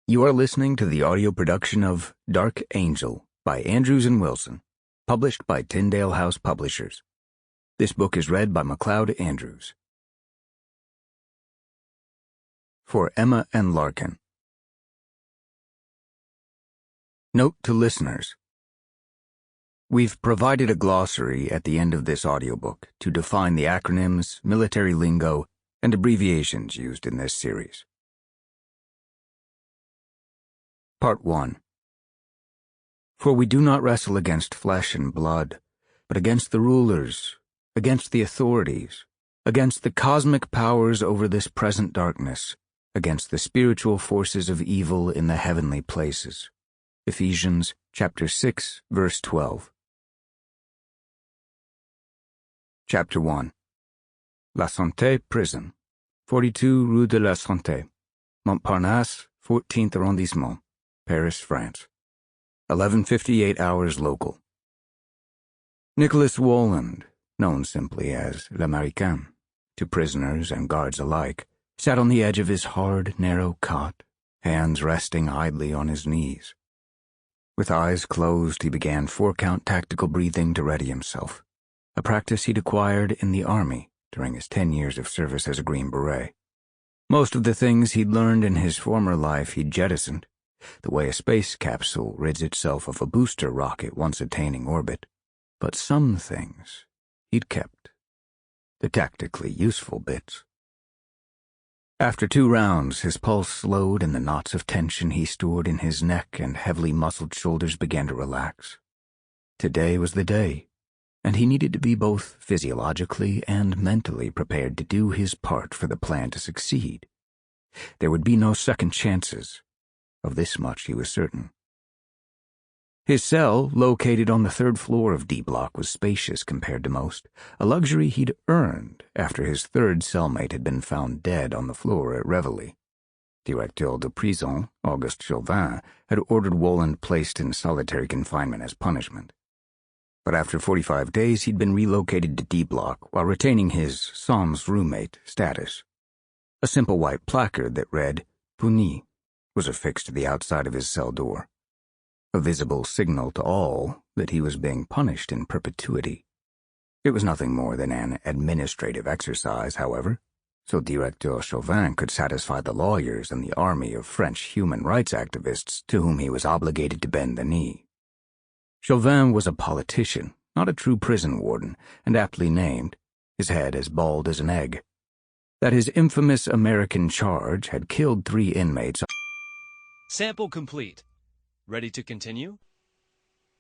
You are listening to the audio production of Dark Angel by Andrews and Wilson, published by Tyndale House Publishers. This book is read by Macleod Andrews. For Emma and Larkin. Note to listeners. We've provided a glossary at the end of this audiobook to define the acronyms, military lingo, and abbreviations used in this series. Part 1. For we do not wrestle against flesh and blood, but against the rulers, against the authorities, against the cosmic powers over this present darkness, against the spiritual forces of evil in the heavenly places. Ephesians chapter 6, verse 12. Chapter 1. La Santé Prison, 42 Rue de la Santé, Montparnasse, 14th arrondissement, Paris, France. 11:58 hours local. Nicholas Wolland, known simply as L'Américain, to prisoners and guards alike, sat on the edge of his hard, narrow cot, hands resting idly on his knees. With eyes closed, he began four-count tactical breathing to ready himself, a practice he'd acquired in the Army during his 10 years of service as a Green Beret. Most of the things he'd learned in his former life he'd jettisoned, the way a space capsule rids itself of a booster rocket once attaining orbit. But some things he'd kept, the tactically useful bits. After 2 rounds, his pulse slowed and the knots of tension he stored in his neck and heavily muscled shoulders began to relax. Today was the day, and he needed to be both physiologically and mentally prepared to do his part for the plan to succeed. There would be no second chances. Of this much he was certain. His cell, located on the 3rd floor of D Block, was spacious compared to most, a luxury he'd earned after his 3rd cellmate had been found dead on the floor at Reveille. Directeur de prison, Auguste Chauvin, had ordered Wolland placed in solitary confinement as punishment. But after 45 days he'd been relocated to D Block while retaining his sans roommate status. A simple white placard that read, Puni, was affixed to the outside of his cell door, a visible signal to all that he was being punished in perpetuity. It was nothing more than an administrative exercise, however, so Directeur Chauvin could satisfy the lawyers and the army of French human rights activists to whom he was obligated to bend the knee. Chauvin was a politician, not a true prison warden, and aptly named, his head as bald as an egg. That his infamous American charge had killed 3 inmates. Sample complete. Ready to continue?